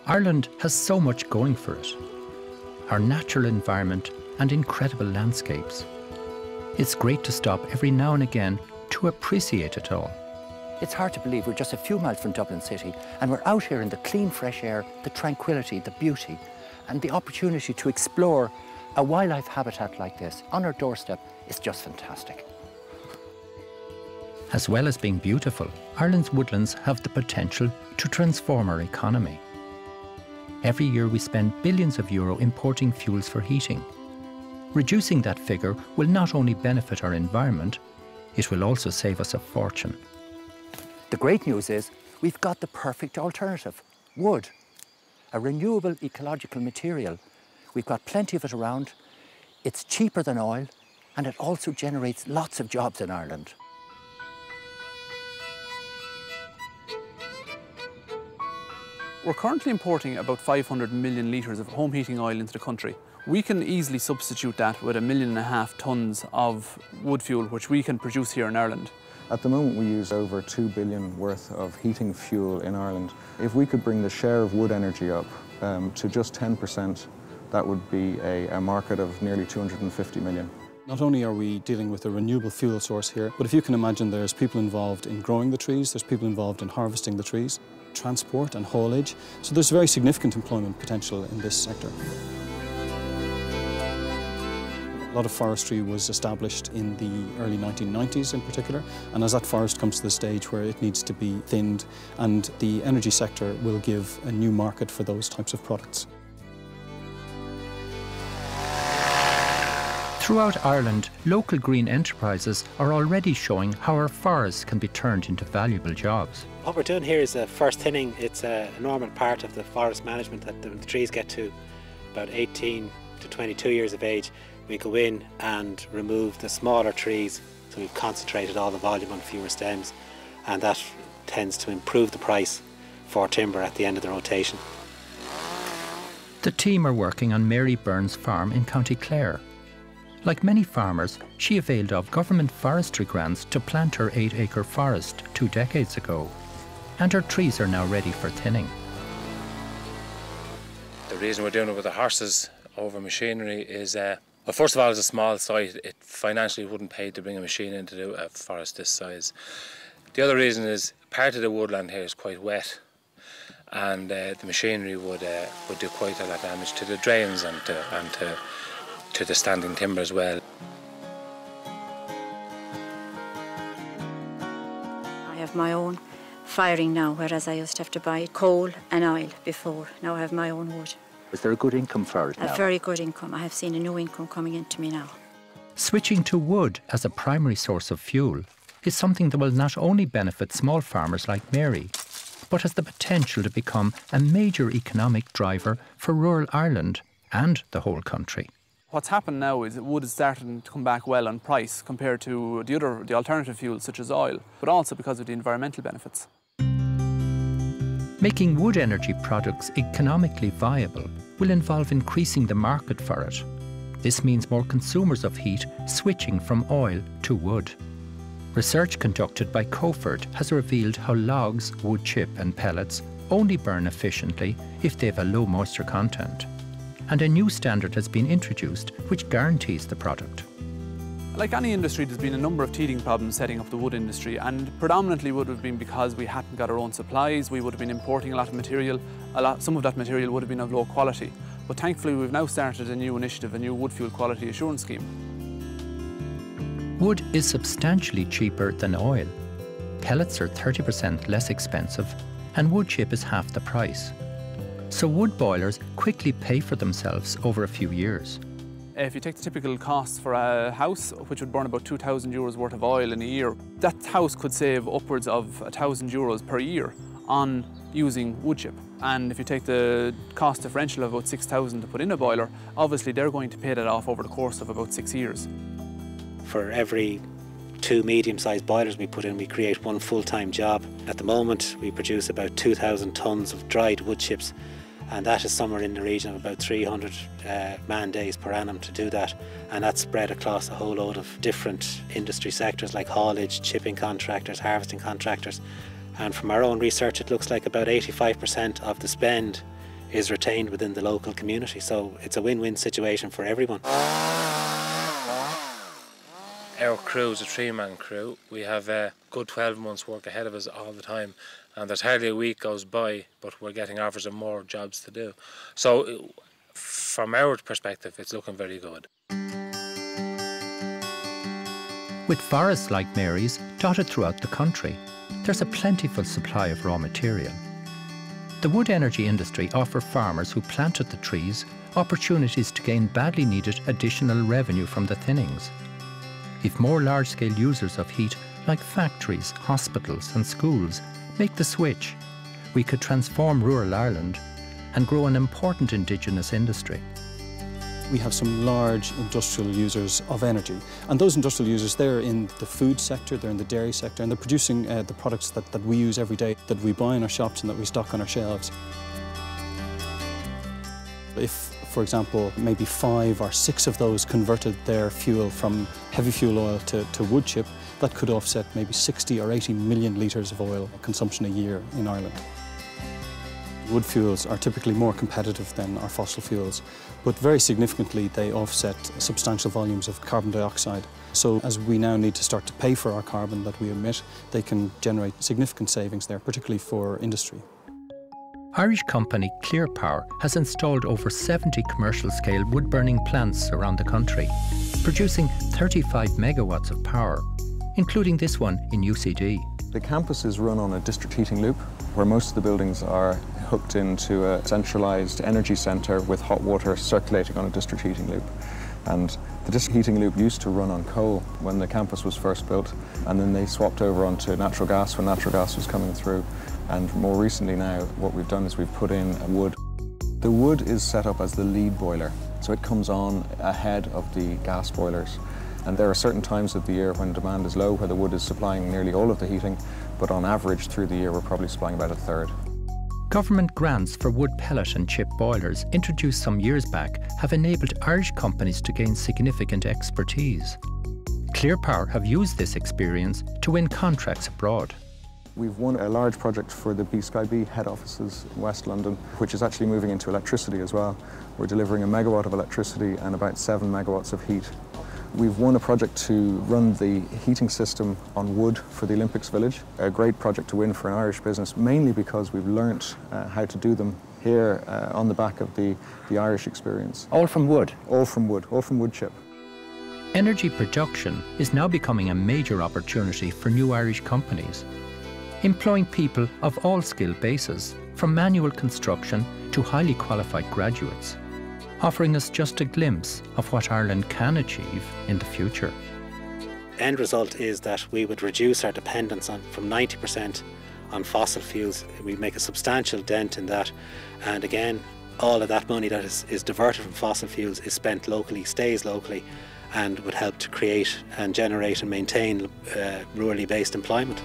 Ireland has so much going for it. Our natural environment and incredible landscapes. It's great to stop every now and again to appreciate it all. It's hard to believe we're just a few miles from Dublin City and we're out here in the clean, fresh air, the tranquility, the beauty, and the opportunity to explore a wildlife habitat like this on our doorstep is just fantastic. As well as being beautiful, Ireland's woodlands have the potential to transform our economy. Every year we spend billions of euro importing fuels for heating. Reducing that figure will not only benefit our environment, it will also save us a fortune. The great news is we've got the perfect alternative, wood, a renewable ecological material. We've got plenty of it around, it's cheaper than oil, and it also generates lots of jobs in Ireland. We're currently importing about 500 million litres of home heating oil into the country. We can easily substitute that with 1.5 million tonnes of wood fuel, which we can produce here in Ireland. At the moment we use over 2 billion worth of heating fuel in Ireland. If we could bring the share of wood energy up to just 10%, that would be a market of nearly 250 million. Not only are we dealing with a renewable fuel source here, but if you can imagine there's people involved in growing the trees, there's people involved in harvesting the trees, transport and haulage. So there's very significant employment potential in this sector. A lot of forestry was established in the early 1990s in particular, and as that forest comes to the stage where it needs to be thinned, and the energy sector will give a new market for those types of products. Throughout Ireland, local green enterprises are already showing how our forests can be turned into valuable jobs. What we're doing here is a first thinning. It's a normal part of the forest management that the trees get to about 18 to 22 years of age. We go in and remove the smaller trees, so we've concentrated all the volume on fewer stems, and that tends to improve the price for timber at the end of the rotation. The team are working on Mary Byrne's farm in County Clare. Like many farmers, she availed of government forestry grants to plant her 8-acre forest 2 decades ago, and her trees are now ready for thinning. The reason we're doing it with the horses over machinery is, well, first of all, it's a small site. It financially wouldn't pay to bring a machine in to do a forest this size. The other reason is part of the woodland here is quite wet, and the machinery would do quite a lot of damage to the drains and to the standing timber as well. I have my own firing now, whereas I used to have to buy coal and oil before. Now I have my own wood. Is there a good income for it now? A very good income. I have seen a new income coming into me now. Switching to wood as a primary source of fuel is something that will not only benefit small farmers like Mary, but has the potential to become a major economic driver for rural Ireland and the whole country. What's happened now is that wood is starting to come back well on price compared to the alternative fuels such as oil, but also because of the environmental benefits. Making wood energy products economically viable will involve increasing the market for it. This means more consumers of heat switching from oil to wood. Research conducted by Coford has revealed how logs, wood chip and pellets only burn efficiently if they have a low moisture content. And a new standard has been introduced which guarantees the product. Like any industry, there's been a number of teething problems setting up the wood industry, and predominantly would have been because we hadn't got our own supplies. We would have been importing a lot of material. Some of that material would have been of low quality. But thankfully we've now started a new initiative, a new wood fuel quality assurance scheme. Wood is substantially cheaper than oil. Pellets are 30% less expensive and wood chip is half the price. So wood boilers quickly pay for themselves over a few years. If you take the typical costs for a house, which would burn about 2,000 euros worth of oil in a year, that house could save upwards of 1,000 euros per year on using wood chip. And if you take the cost differential of about 6,000 to put in a boiler, obviously they're going to pay that off over the course of about 6 years. For every 2 medium-sized boilers we put in, we create 1 full-time job. At the moment, we produce about 2,000 tonnes of dried wood chips, and that is somewhere in the region of about 300 man-days per annum to do that. And that's spread across a whole load of different industry sectors like haulage, chipping contractors, harvesting contractors. And from our own research, it looks like about 85% of the spend is retained within the local community. So it's a win-win situation for everyone. Our crew is a 3-man crew. We have a good 12 months work ahead of us all the time, and there's hardly a week goes by but we're getting offers of more jobs to do. So from our perspective, it's looking very good. With forests like Mary's dotted throughout the country, there's a plentiful supply of raw material. The wood energy industry offer farmers who planted the trees opportunities to gain badly needed additional revenue from the thinnings. If more large-scale users of heat, like factories, hospitals and schools, make the switch, we could transform rural Ireland and grow an important indigenous industry. We have some large industrial users of energy, and those industrial users, they're in the food sector, they're in the dairy sector, and they're producing the products that we use every day, that we buy in our shops and that we stock on our shelves. If, for example, maybe 5 or 6 of those converted their fuel from heavy fuel oil to wood chip, that could offset maybe 60 or 80 million litres of oil consumption a year in Ireland. Wood fuels are typically more competitive than our fossil fuels, but very significantly they offset substantial volumes of carbon dioxide. So as we now need to start to pay for our carbon that we emit, they can generate significant savings there, particularly for industry. Irish company Clear Power has installed over 70 commercial-scale wood-burning plants around the country, producing 35 megawatts of power, including this one in UCD. The campus is run on a district heating loop, where most of the buildings are hooked into a centralised energy centre with hot water circulating on a district heating loop. And the district heating loop used to run on coal when the campus was first built, and then they swapped over onto natural gas when natural gas was coming through. And more recently now, what we've done is we've put in wood. The wood is set up as the lead boiler, so it comes on ahead of the gas boilers. And there are certain times of the year when demand is low, where the wood is supplying nearly all of the heating, but on average through the year we're probably supplying about a third. Government grants for wood pellet and chip boilers introduced some years back have enabled Irish companies to gain significant expertise. Clear Power have used this experience to win contracts abroad. We've won a large project for the BSkyB head offices in West London, which is actually moving into electricity as well. We're delivering 1 megawatt of electricity and about 7 megawatts of heat. We've won a project to run the heating system on wood for the Olympics Village. A great project to win for an Irish business, mainly because we've learnt how to do them here on the back of the Irish experience. All from wood? All from wood chip. Energy production is now becoming a major opportunity for new Irish companies, employing people of all skill bases, from manual construction to highly qualified graduates, offering us just a glimpse of what Ireland can achieve in the future. End result is that we would reduce our dependence from 90% on fossil fuels. We make a substantial dent in that, and again, all of that money that is diverted from fossil fuels is spent locally, stays locally, and would help to create and generate and maintain rurally based employment.